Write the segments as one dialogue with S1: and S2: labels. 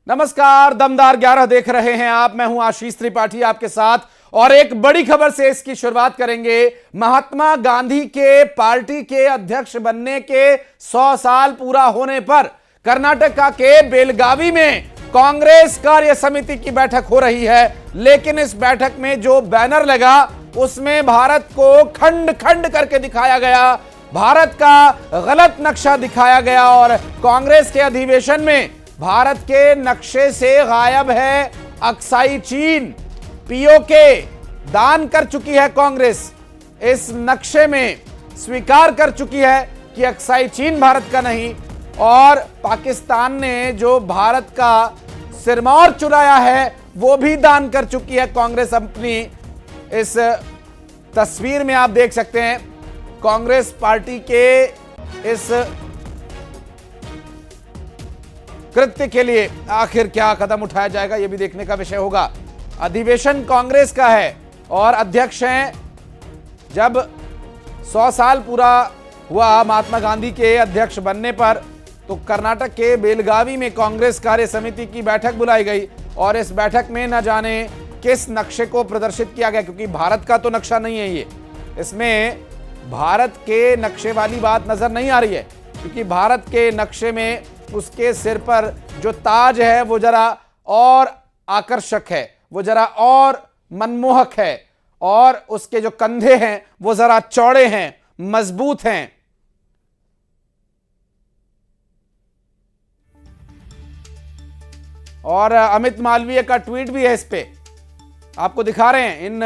S1: नमस्कार, दमदार 11 देख रहे हैं आप। मैं हूं आशीष त्रिपाठी आपके साथ और एक बड़ी खबर से इसकी शुरुआत करेंगे। महात्मा गांधी के पार्टी के अध्यक्ष बनने के 100 साल पूरा होने पर कर्नाटक के बेलगावी में कांग्रेस कार्य समिति की बैठक हो रही है। लेकिन इस बैठक में जो बैनर लगा उसमें भारत को खंड खंड करके दिखाया गया, भारत का गलत नक्शा दिखाया गया और कांग्रेस के अधिवेशन में भारत के नक्शे से गायब है अक्साई चीन। पीओके दान कर चुकी है कांग्रेस, इस नक्शे में स्वीकार कर चुकी है कि अक्साई चीन भारत का नहीं। और पाकिस्तान ने जो भारत का सिरमौर चुराया है वो भी दान कर चुकी है कांग्रेस। अपनी इस तस्वीर में आप देख सकते हैं कांग्रेस पार्टी के इस कृत्य के लिए आखिर क्या कदम उठाया जाएगा, यह भी देखने का विषय होगा। अधिवेशन कांग्रेस का है और अध्यक्ष हैं। जब 100 साल पूरा हुआ महात्मा गांधी के अध्यक्ष बनने पर तो कर्नाटक के बेलगावी में कांग्रेस कार्य समिति की बैठक बुलाई गई और इस बैठक में न जाने किस नक्शे को प्रदर्शित किया गया, क्योंकि भारत का तो नक्शा नहीं है ये। इसमें भारत के नक्शे वाली बात नजर नहीं आ रही है, क्योंकि भारत के नक्शे में उसके सिर पर जो ताज है वो जरा और आकर्षक है, वो जरा और मनमोहक है और उसके जो कंधे हैं वो जरा चौड़े हैं, मजबूत हैं। और अमित मालवीय का ट्वीट भी है, इस पे आपको दिखा रहे हैं। इन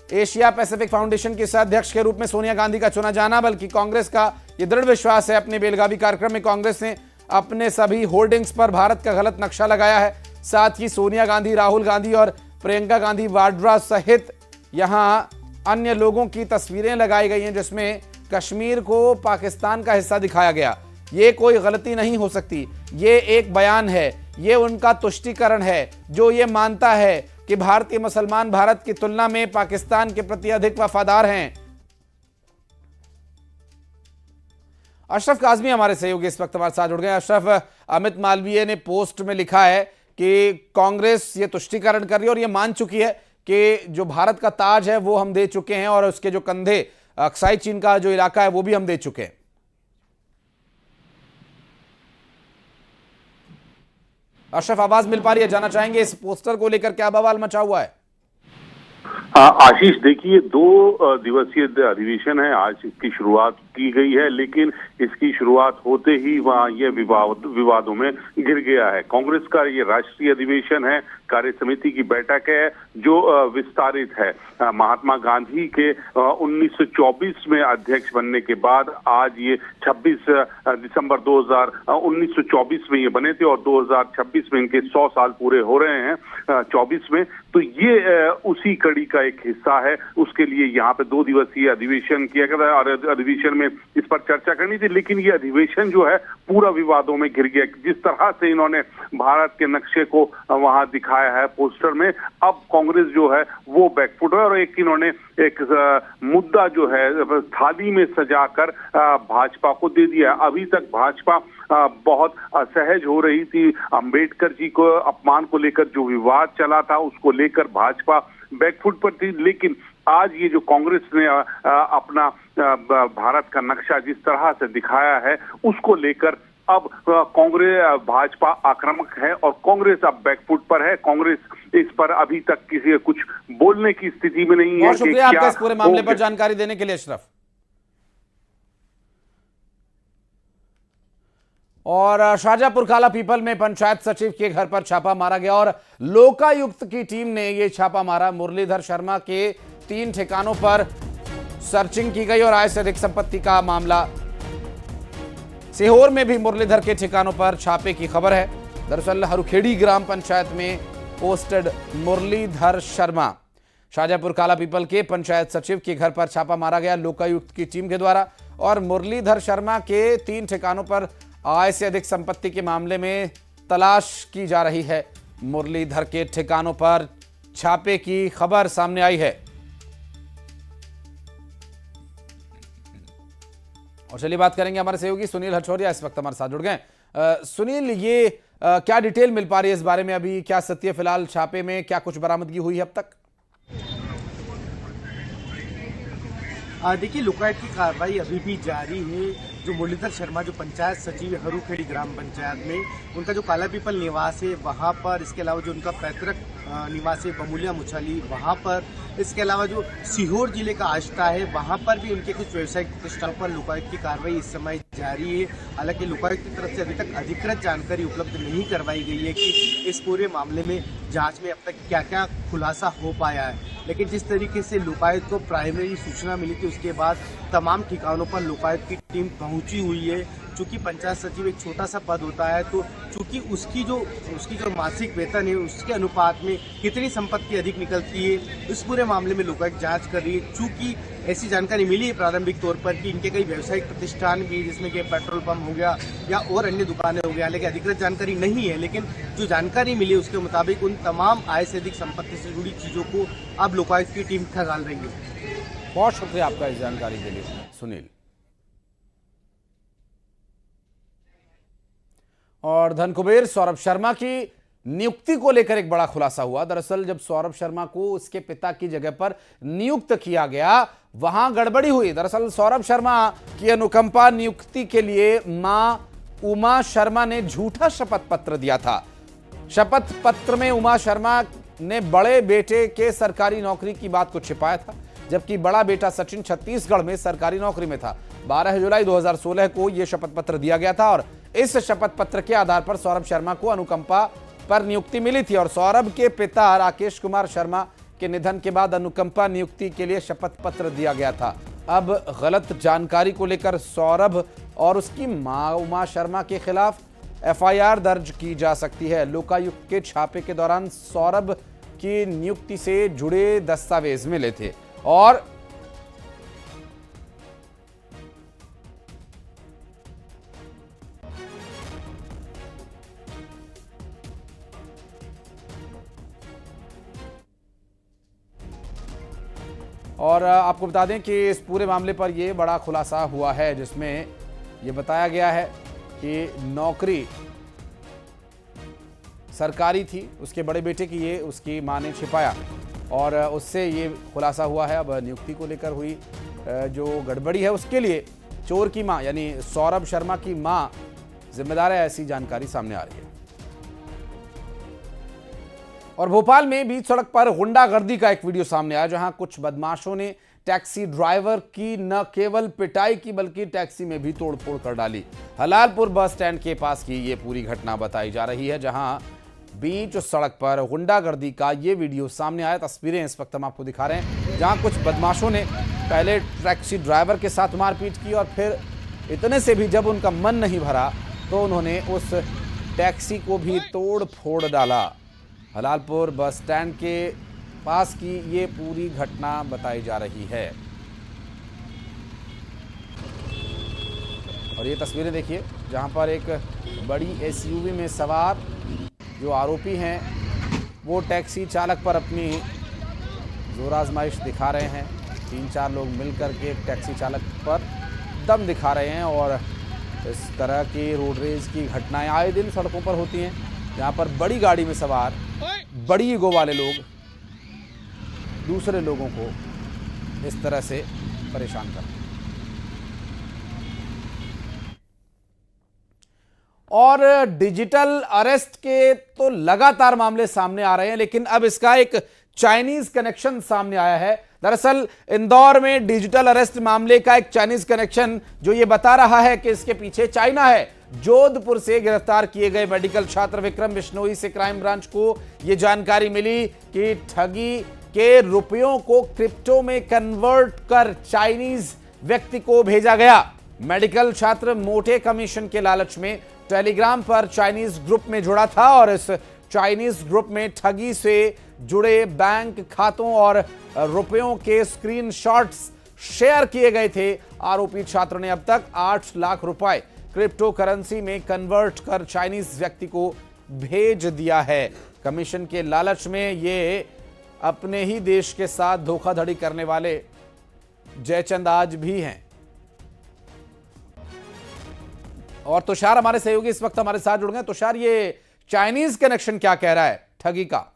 S1: एशिया पैसिफिक फाउंडेशन के अध्यक्ष के रूप में सोनिया गांधी का चुना जाना बल्कि कांग्रेस का यह दृढ़ विश्वास है। अपने बेलगावी कार्यक्रम में कांग्रेस ने अपने सभी होर्डिंग्स पर भारत का गलत नक्शा लगाया है। साथ ही सोनिया गांधी, राहुल गांधी और प्रियंका गांधी वाड्रा सहित यहां अन्य लोगों की तस्वीरें लगाई गई हैं जिसमें कश्मीर को पाकिस्तान का हिस्सा दिखाया गया। ये कोई गलती नहीं हो सकती, ये एक बयान है, ये उनका तुष्टीकरण है जो ये मानता है कि भारतीय मुसलमान भारत की तुलना में पाकिस्तान के प्रति अधिक वफादार हैं। अशरफ काज़मी हमारे सहयोगी इस वक्त हमारे साथ जुड़ गए। अशरफ, अमित मालवीय ने पोस्ट में लिखा है कि कांग्रेस ये तुष्टीकरण कर रही है और ये मान चुकी है कि जो भारत का ताज है वो हम दे चुके हैं और उसके जो कंधे अक्साई चीन का जो इलाका है वो भी हम दे चुके हैं। अशरफ, आवाज मिल पा रही है? जाना चाहेंगे इस पोस्टर को लेकर क्या बवाल मचा हुआ है?
S2: आशीष, देखिए 2 दिवसीय अधिवेशन है, आज इसकी शुरुआत की गई है, लेकिन इसकी शुरुआत होते ही वहां ये विवादों में घिर गया है। कांग्रेस का ये राष्ट्रीय अधिवेशन है, कार्य समिति की बैठक है जो विस्तारित है। महात्मा गांधी के 1924 में अध्यक्ष बनने के बाद आज ये 26 दिसंबर 1924 में ये बने थे और 2026 में इनके 100 साल पूरे हो रहे हैं 24 में। तो ये उसी कड़ी का एक हिस्सा है। उसके लिए यहाँ पे 2 दिवसीय अधिवेशन किया गया था और अधिवेशन में इस पर चर्चा करनी थी, लेकिन ये अधिवेशन जो है पूरा विवादों में घिर गया। जिस तरह से इन्होंने भारत के नक्शे को वहां दिखाया है पोस्टर में, अब कांग्रेस जो है वो बैकफुट है और एक इन्होंने एक मुद्दा जो है थाली में सजाकर भाजपा को दे दिया। अभी तक भाजपा बहुत असहज हो रही थी। अंबेडकर जी को अपमान को लेकर जो विवाद चला था उसको लेकर भाजपा बैकफुट पर थी, लेकिन आज ये जो कांग्रेस ने अपना भारत का नक्शा जिस तरह से दिखाया है उसको लेकर अब कांग्रेस भाजपा आक्रामक है और कांग्रेस अब बैकफुट पर है। कांग्रेस इस पर अभी तक किसी कुछ बोलने की स्थिति में नहीं है।
S1: बहुत शुक्रिया आपका इस पूरे मामले पर जानकारी देने के लिए अशरफ। और शाहजहांपुर काला पीपल में पंचायत सचिव के घर पर छापा मारा गया और लोकायुक्त की टीम ने यह छापा मारा। मुरलीधर शर्मा के 3 ठिकानों पर सर्चिंग की गई और आय से अधिक संपत्ति का मामला। सीहोर में भी मुरलीधर के ठिकानों पर छापे की खबर है। दरअसल हरुखेड़ी ग्राम पंचायत में पोस्टेड मुरलीधर शर्मा। शाहजहांपुर काला पीपल के पंचायत सचिव के घर पर छापा मारा गया लोकायुक्त की टीम के द्वारा और मुरलीधर शर्मा के 3 ठिकानों पर आय से अधिक संपत्ति के मामले में तलाश की जा रही है। मुरलीधर के ठिकानों पर छापे की खबर सामने आई है। और चलिए बात करेंगे, हमारे सहयोगी सुनील हचौरिया इस वक्त हमारे साथ जुड़ गए। सुनील, ये क्या डिटेल मिल पा रही है इस बारे में? अभी क्या सत्य है? फिलहाल छापे में क्या कुछ बरामदगी हुई है अब तक?
S3: देखिए, लोकायुक्त की कार्रवाई अभी भी जारी है। जो मुरलीधर शर्मा जो पंचायत सचिव है हरूखेड़ी ग्राम पंचायत में, उनका जो काला पीपल निवास है वहाँ पर, इसके अलावा जो उनका पैतृक निवास है बमुलिया मुछाली वहाँ पर, इसके अलावा जो सीहोर जिले का आष्टा है वहाँ पर भी उनके कुछ व्यावसायिक प्रतिष्ठानों पर लोकायुक्त की कार्रवाई इस समय जारी है। हालांकि लोकायुक्त की तरफ से अभी तक अधिकृत जानकारी उपलब्ध नहीं करवाई गई है कि इस पूरे मामले में जांच में अब तक क्या क्या खुलासा हो पाया है। लेकिन जिस तरीके से लोकायुक्त को प्राइमरी सूचना मिली थी उसके बाद तमाम ठिकानों पर लोकायुक्त की टीम पहुंची हुई है। चूंकि पंचायत सचिव एक छोटा सा पद होता है, तो चूंकि उसकी जो मासिक वेतन है उसके अनुपात में कितनी संपत्ति अधिक निकलती है, इस पूरे मामले में लोकायुक्त जांच कर रही है। चूंकि ऐसी जानकारी मिली है प्रारंभिक तौर पर कि इनके कई व्यावसायिक प्रतिष्ठान भी, जिसमें कि पेट्रोल पंप हो गया या और अन्य दुकानें हो गया, हालांकि अधिकृत जानकारी नहीं है, लेकिन जो जानकारी मिली उसके मुताबिक उन तमाम आय से अधिक संपत्ति से जुड़ी चीज़ों को अब लोकायुक्त की टीम खंगाल रही है।
S1: बहुत शुक्रिया आपका इस जानकारी के लिए सुनील। और धन कुबेर, सौरभ शर्मा की नियुक्ति को लेकर एक बड़ा खुलासा हुआ। दरअसल जब सौरभ शर्मा को उसके पिता की जगह पर नियुक्त किया गया वहां गड़बड़ी हुई। दरअसल सौरभ शर्मा की अनुकंपा नियुक्ति के लिए मां उमा शर्मा ने झूठा शपथ पत्र दिया था। शपथ पत्र में उमा शर्मा ने बड़े बेटे के सरकारी नौकरी की बात को छिपाया था, जबकि बड़ा बेटा सचिन छत्तीसगढ़ में सरकारी नौकरी में था। 12 जुलाई 2016 को यह शपथ पत्र दिया गया था और इस शपथ पत्र के आधार पर सौरभ शर्मा को अनुकंपा पर नियुक्ति मिली थी। और सौरभ के पिता राकेश कुमार शर्मा के निधन के बाद अनुकंपा नियुक्ति के लिए शपथ पत्र दिया गया था। अब गलत जानकारी को लेकर सौरभ और उसकी मां उमा शर्मा के खिलाफ एफआईआर दर्ज की जा सकती है। लोकायुक्त के छापे के दौरान सौरभ की नियुक्ति से जुड़े दस्तावेज मिले थे और आपको बता दें कि इस पूरे मामले पर यह बड़ा खुलासा हुआ है, जिसमें यह बताया गया है कि नौकरी सरकारी थी उसके बड़े बेटे की, ये उसकी मां ने छिपाया और उससे ये खुलासा हुआ है। अब नियुक्ति को लेकर हुई जो गड़बड़ी है उसके लिए चोर की मां यानी सौरभ शर्मा की मां जिम्मेदार है, ऐसी जानकारी सामने आ रही है। और भोपाल में बीच सड़क पर गुंडागर्दी का एक वीडियो सामने आया, जहां कुछ बदमाशों ने टैक्सी ड्राइवर की न केवल पिटाई की बल्कि टैक्सी में भी तोड़फोड़ कर डाली। हलालपुर बस स्टैंड के पास की ये पूरी घटना बताई जा रही है, जहां बीच सड़क पर गुंडागर्दी का ये वीडियो सामने आया। तस्वीरें इस वक्त हम आपको दिखा रहे हैं, जहां कुछ बदमाशों ने पहले टैक्सी ड्राइवर के साथ मारपीट की और फिर इतने से भी जब उनका मन नहीं भरा तो उन्होंने उस टैक्सी को भी तोड़ फोड़ डाला। हलालपुर बस स्टैंड के पास की ये पूरी घटना बताई जा रही है और ये तस्वीरें देखिए, जहां पर एक बड़ी एसयूवी में सवार जो आरोपी हैं वो टैक्सी चालक पर अपनी जोर आजमाइश दिखा रहे हैं। 3-4 लोग मिलकर के टैक्सी चालक पर दम दिखा रहे हैं और इस तरह की रोड रेज की घटनाएं आए दिन सड़कों पर होती हैं, जहां पर बड़ी गाड़ी में सवार बड़ी ईगो वाले लोग दूसरे लोगों को इस तरह से परेशान करते हैं। और डिजिटल अरेस्ट के तो लगातार मामले सामने आ रहे हैं, लेकिन अब इसका एक चाइनीज कनेक्शन सामने आया है। दरअसल इंदौर में डिजिटल अरेस्ट मामले का एक चाइनीज कनेक्शन जो ये बता रहा है कि इसके पीछे चाइना है। जोधपुर से गिरफ्तार किए गए मेडिकल छात्र विक्रम बिश्नोई से क्राइम ब्रांच को यह जानकारी मिली कि ठगी के रुपयों को क्रिप्टो में कन्वर्ट कर चाइनीज व्यक्ति को भेजा गया। मेडिकल छात्र मोटे कमीशन के लालच में टेलीग्राम पर चाइनीज ग्रुप में जुड़ा था और इस चाइनीज ग्रुप में ठगी से जुड़े बैंक खातों और रुपयों के स्क्रीनशॉट्स शेयर किए गए थे। आरोपी छात्र ने अब तक 8 लाख रुपए क्रिप्टो करेंसी में कन्वर्ट कर चाइनीज व्यक्ति को भेज दिया है। कमीशन के लालच में ये अपने ही देश के साथ धोखाधड़ी करने वाले जयचंद आज भी हैं। और तुषार हमारे सहयोगी इस वक्त हमारे साथ जुड़ गए। तुषार, ये चाइनीज कनेक्शन क्या कह रहा है ठगी का।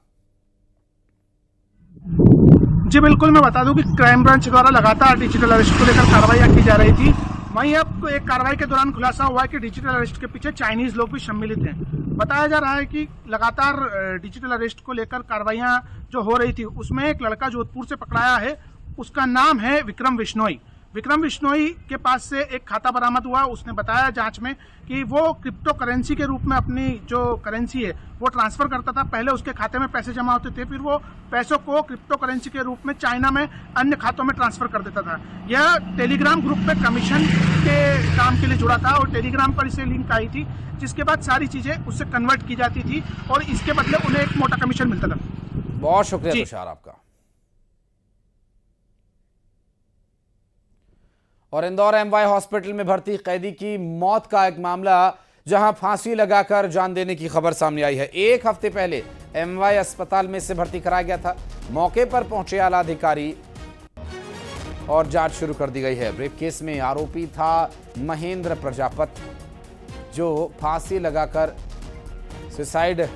S4: जी बिल्कुल, मैं बता दूं कि क्राइम ब्रांच द्वारा लगातार डिजिटल अरेस्ट को लेकर कार्रवाई की जा रही थी। वहीं अब एक कार्रवाई के दौरान खुलासा हुआ है कि डिजिटल अरेस्ट के पीछे चाइनीज लोग भी सम्मिलित हैं। बताया जा रहा है कि लगातार डिजिटल अरेस्ट को लेकर कार्रवाइयां जो हो रही थी उसमें एक लड़का जोधपुर से पकड़ाया है, उसका नाम है विक्रम बिश्नोई। विक्रम बिश्नोई के पास से एक खाता बरामद हुआ। उसने बताया जांच में कि वो क्रिप्टो करेंसी के रूप में अपनी जो करेंसी है वो ट्रांसफर करता था। पहले उसके खाते में पैसे जमा होते थे, फिर वो पैसों को क्रिप्टो करेंसी के रूप में चाइना में अन्य खातों में ट्रांसफर कर देता था। यह टेलीग्राम ग्रुप पे कमीशन के काम के लिए जुड़ा था और टेलीग्राम पर इसे लिंक आई थी, जिसके बाद सारी चीजें उससे कन्वर्ट की जाती थी और इसके बदले उन्हें एक मोटा कमीशन मिलता था।
S1: बहुत शुक्रिया तुषार आपका। और इंदौर एमवाई हॉस्पिटल में भर्ती कैदी की मौत का एक मामला, जहां फांसी लगाकर जान देने की खबर सामने आई है। एक हफ्ते पहले एमवाई अस्पताल में इसे भर्ती कराया गया था। मौके पर पहुंचे आला अधिकारी और जांच शुरू कर दी गई है। रेप केस में आरोपी था महेंद्र प्रजापति, जो फांसी लगाकर सुसाइड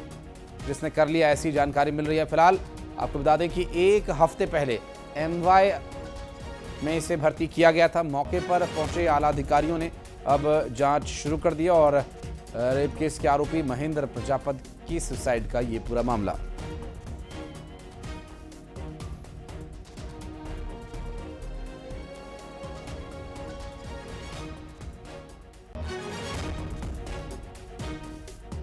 S1: जिसने कर लिया, ऐसी जानकारी मिल रही है। फिलहाल आपको बता दें कि एक हफ्ते पहले एमवाई में इसे भर्ती किया गया था। मौके पर पहुंचे आला अधिकारियों ने अब जांच शुरू कर दिया और रेप केस के आरोपी महेंद्र प्रजापति की सुसाइड का ये पूरा मामला।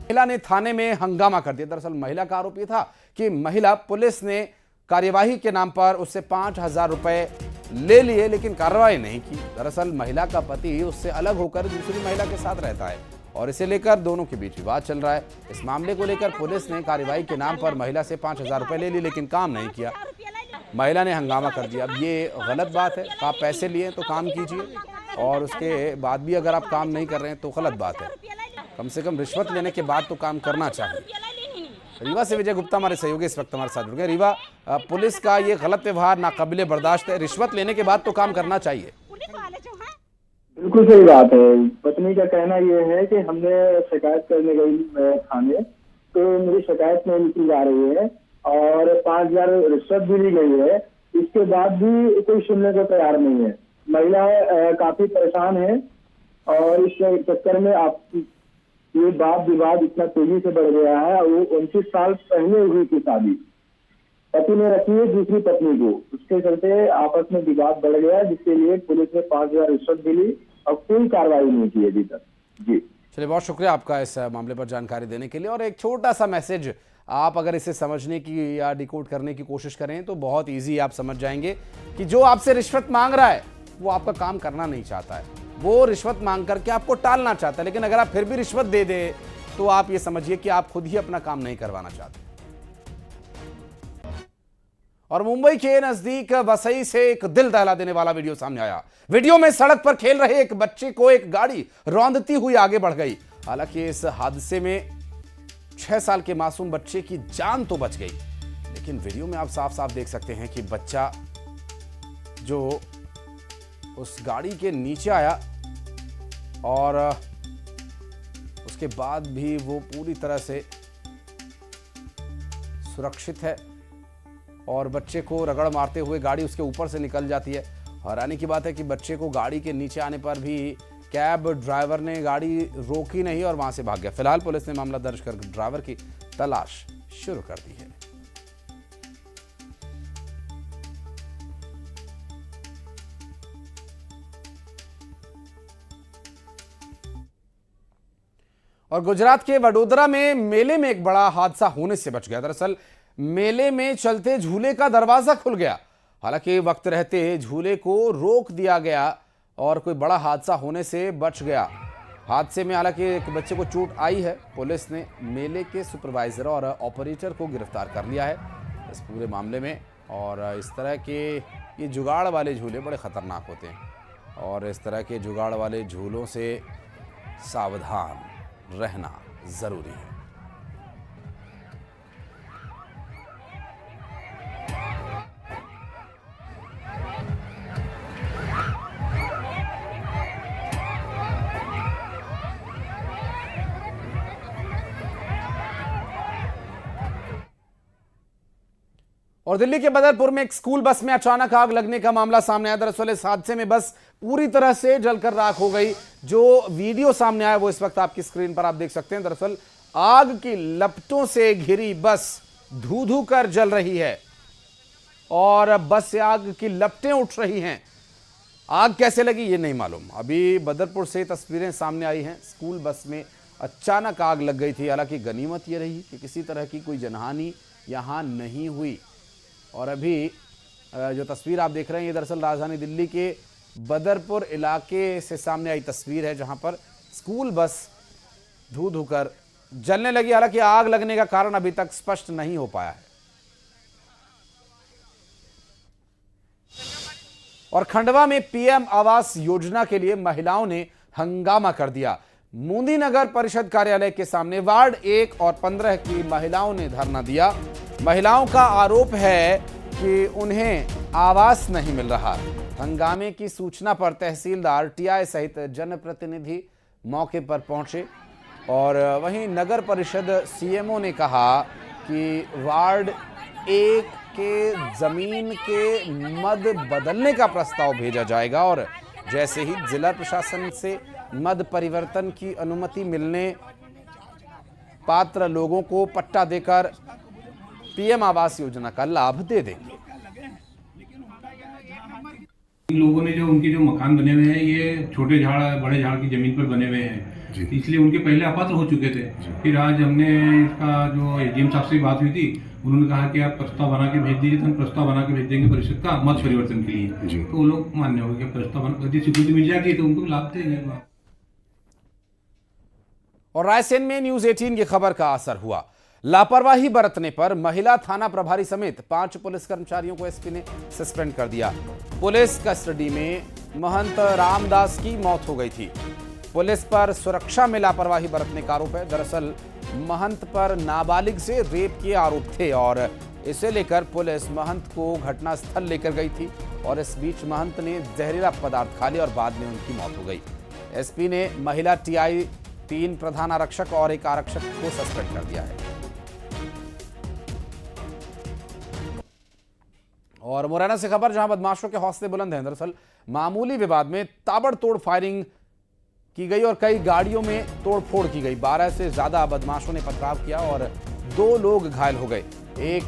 S1: महिला ने थाने में हंगामा कर दिया। दरअसल महिला का आरोप यह था कि महिला पुलिस ने कार्यवाही के नाम पर उससे 5,000 रुपए ले लिए, लेकिन कार्रवाई नहीं की। दरअसल महिला का पति उससे अलग होकर दूसरी महिला के साथ रहता है और इसे लेकर दोनों के बीच विवाद चल रहा है। इस मामले को लेकर पुलिस ने कार्रवाई के नाम पर महिला से 5,000 रुपए ले लिए, लेकिन काम नहीं किया। महिला ने हंगामा कर दिया। अब ये गलत बात है। आप पैसे लिए तो काम कीजिए और उसके बाद भी अगर आप काम नहीं कर रहे हैं तो गलत बात है। कम से कम रिश्वत लेने के बाद तो काम करना चाहिए। रीवा से विजय गुप्ता हमारे सहयोगी इस वक्त हमारे साथ जुड़ गए। रीवा, पुलिस का ये गलत व्यवहार नाकाबिले बर्दाश्त है। रिश्वत लेने के बाद तो काम करना चाहिए।
S5: बिल्कुल सही बात है। पत्नी का कहना ये है कि हमने शिकायत करने गई थाने, तो मेरी शिकायत नहीं लिखी जा रही है और 5,000 रिश्वत भी ली गई है। इसके बाद भी कोई सुनने को तैयार नहीं है। महिला काफी परेशान है और इस चक्कर में आप ये वाद विवाद इतना तेजी से बढ़ गया है। वो 29 साल पहले हुई थी शादी, पति ने रखी है दूसरी पत्नी को, उसके चलते आपस में विवाद बढ़ गया, जिसके लिए पुलिस ने 5,000 रिश्वत भी ली और कोई कार्रवाई नहीं की अभी तक। जी
S1: चलिए, बहुत शुक्रिया आपका इस मामले पर जानकारी देने के लिए। और एक छोटा सा मैसेज, आप अगर इसे समझने की या डिकोड करने की कोशिश करें तो बहुत ईजी आप समझ जाएंगे कि जो आपसे रिश्वत मांग रहा है वो आपका काम करना नहीं चाहता है। वो रिश्वत मांग करके आपको टालना चाहता है, लेकिन अगर आप फिर भी रिश्वत दे दे तो आप ये समझिए कि आप खुद ही अपना काम नहीं करवाना चाहते। और मुंबई के नजदीक वसई से एक दिल दहला देने वाला वीडियो सामने आया। वीडियो में सड़क पर खेल रहे एक बच्चे को एक गाड़ी रौंदती हुई आगे बढ़ गई। हालांकि इस हादसे में 6 साल के मासूम बच्चे की जान तो बच गई, लेकिन वीडियो में आप साफ साफ देख सकते हैं कि बच्चा जो उस गाड़ी के नीचे आया और उसके बाद भी वो पूरी तरह से सुरक्षित है और बच्चे को रगड़ मारते हुए गाड़ी उसके ऊपर से निकल जाती है। हैरानी की बात है कि बच्चे को गाड़ी के नीचे आने पर भी कैब ड्राइवर ने गाड़ी रोकी नहीं और वहां से भाग गया। फिलहाल पुलिस ने मामला दर्ज कर ड्राइवर की तलाश शुरू कर दी है। और गुजरात के वडोदरा में मेले में एक बड़ा हादसा होने से बच गया। दरअसल मेले में चलते झूले का दरवाजा खुल गया। हालांकि वक्त रहते झूले को रोक दिया गया और कोई बड़ा हादसा होने से बच गया। हादसे में हालांकि एक बच्चे को चोट आई है। पुलिस ने मेले के सुपरवाइजर और ऑपरेटर को गिरफ्तार कर लिया है इस पूरे मामले में। और इस तरह के ये जुगाड़ वाले झूले बड़े खतरनाक होते हैं और इस तरह के जुगाड़ वाले झूलों से सावधान रहना जरूरी है। और दिल्ली के बदरपुर में एक स्कूल बस में अचानक आग लगने का मामला सामने आया। दरअसल इस हादसे में बस पूरी तरह से जलकर राख हो गई। जो वीडियो सामने आया वो इस वक्त आपकी स्क्रीन पर आप देख सकते हैं। दरअसल आग की लपटों से घिरी बस धू धू कर जल रही है और बस से आग की लपटें उठ रही हैं। आग कैसे लगी ये नहीं मालूम। अभी बदरपुर से तस्वीरें सामने आई हैं। स्कूल बस में अचानक आग लग गई थी। हालांकि गनीमत ये रही कि किसी तरह की कोई जनहानि यहां नहीं हुई। और अभी जो तस्वीर आप देख रहे हैं ये दरअसल राजधानी दिल्ली के बदरपुर इलाके से सामने आई तस्वीर है, जहां पर स्कूल बस धू धू कर जलने लगी। हालांकि आग लगने का कारण अभी तक स्पष्ट नहीं हो पाया है। और खंडवा में पीएम आवास योजना के लिए महिलाओं ने हंगामा कर दिया। मूंदी नगर परिषद कार्यालय के सामने वार्ड 1 और 15 की महिलाओं ने धरना दिया। महिलाओं का आरोप है कि उन्हें आवास नहीं मिल रहा। हंगामे की सूचना पर तहसीलदार टीआई सहित जनप्रतिनिधि मौके पर पहुंचे और वहीं नगर परिषद सीएमओ ने कहा कि वार्ड 1 के जमीन के मद बदलने का प्रस्ताव भेजा जाएगा और जैसे ही जिला प्रशासन से मद परिवर्तन की अनुमति मिलने पात्र लोगों को पट्टा देकर पीएम आवास योजना का लाभ दे देंगे।
S6: इन लोगों ने जो उनके जो मकान बने हुए हैं ये छोटे झाड़ बड़े झाड़ की जमीन पर बने हुए हैं, इसलिए उनके पहले अपात्र हो चुके थे। फिर आज हमने इसका जो एडीएम साहब से बात हुई थी, उन्होंने कहा कि आप प्रस्ताव बना के भेज दीजिए, तो हम प्रस्ताव बना के भेज देंगे परिषद का मत परिवर्तन के लिए। तो वो लोग मान्य हो गए, प्रस्ताव यदि स्वीकृति मिल जाएगी तो उनको लाभ देंगे।
S1: और रायसेन में न्यूज 18 की खबर का असर हुआ। लापरवाही बरतने पर महिला थाना प्रभारी समेत 5 पुलिस कर्मचारियों को एसपी ने सस्पेंड कर दिया। पुलिस कस्टडी में महंत रामदास की मौत हो गई थी। पुलिस पर सुरक्षा में लापरवाही बरतने का आरोप है। दरअसल महंत पर नाबालिग से रेप के आरोप थे और इसे लेकर पुलिस महंत को घटनास्थल लेकर गई थी और इस बीच महंत ने जहरीला पदार्थ खा लिया और बाद में उनकी मौत हो गई। एसपी ने महिला टीआई 3 प्रधान आरक्षक और 1 आरक्षक को सस्पेंड कर दिया है। और मुरैना से खबर, जहां बदमाशों के हौसले बुलंद हैं। दरअसल मामूली विवाद में ताबड़तोड़ फायरिंग की गई और कई गाड़ियों में तोड़फोड़ की गई। 12 से ज्यादा बदमाशों ने पथराव किया और 2 लोग घायल हो गए। एक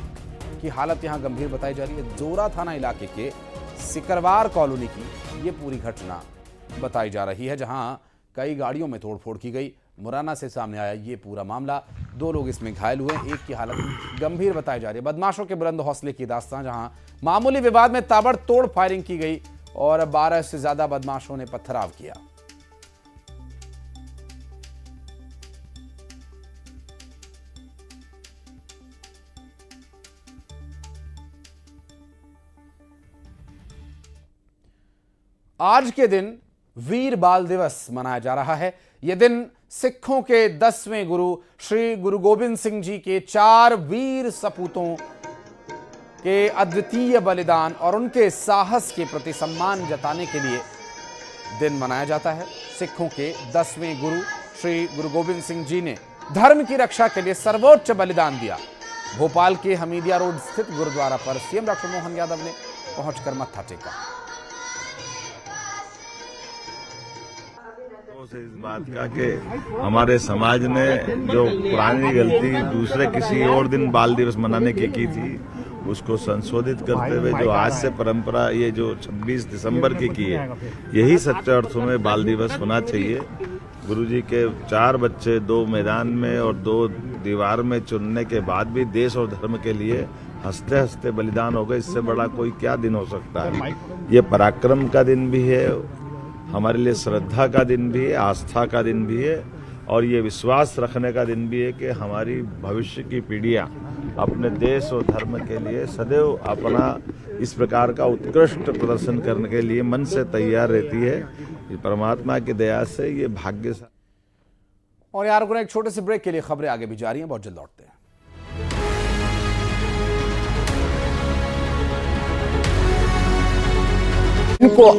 S1: की हालत यहां गंभीर बताई जा रही है। जोरा थाना इलाके के सिकरवार कॉलोनी की ये पूरी घटना बताई जा रही है, जहां कई गाड़ियों में तोड़फोड़ की गई। मुरैना से सामने आया ये पूरा मामला। 2 लोग इसमें घायल हुए, एक की हालत गंभीर बताई जा रही है। बदमाशों के बुलंद हौसले की दास्तां, जहां मामूली विवाद में ताबड़तोड़ फायरिंग की गई और 12 से ज्यादा बदमाशों ने पथराव किया। आज के दिन वीर बाल दिवस मनाया जा रहा है। यह दिन सिखों के 10वें गुरु श्री गुरु गोबिंद सिंह जी के 4 वीर सपूतों के अद्वितीय बलिदान और उनके साहस के प्रति सम्मान जताने के लिए दिन मनाया जाता है। सिखों के 10वें गुरु श्री गुरु गोबिंद सिंह जी ने धर्म की रक्षा के लिए सर्वोच्च बलिदान दिया। भोपाल के हमीदिया रोड स्थित गुरुद्वारा पर सीएम डॉक्टर मोहन यादव ने पहुंचकर मत्था टेका।
S7: से इस बात का कि हमारे समाज ने जो पुरानी गलती दूसरे किसी और दिन बाल दिवस मनाने की थी, उसको संशोधित करते हुए जो आज से परंपरा ये जो 26 दिसंबर की है, यही सच्चे अर्थों में बाल दिवस होना चाहिए। गुरुजी के 4 बच्चे 2 मैदान में और 2 दीवार में चुनने के बाद भी देश और धर्म के लिए हंसते हंसते बलिदान हो गए। इससे बड़ा कोई क्या दिन हो सकता है। ये पराक्रम का दिन भी है, हमारे लिए श्रद्धा का दिन भी है, आस्था का दिन भी है और ये विश्वास रखने का दिन भी है कि हमारी भविष्य की पीढ़ियां अपने देश और धर्म के लिए सदैव अपना इस प्रकार का उत्कृष्ट प्रदर्शन करने के लिए मन से तैयार रहती है। ये परमात्मा की दया से ये भाग्यशाली।
S1: और यार रुकना एक छोटे से ब्रेक के लिए, खबरें आगे भी जारी हैं, बहुत जल्द लौटते हैं।
S8: इनको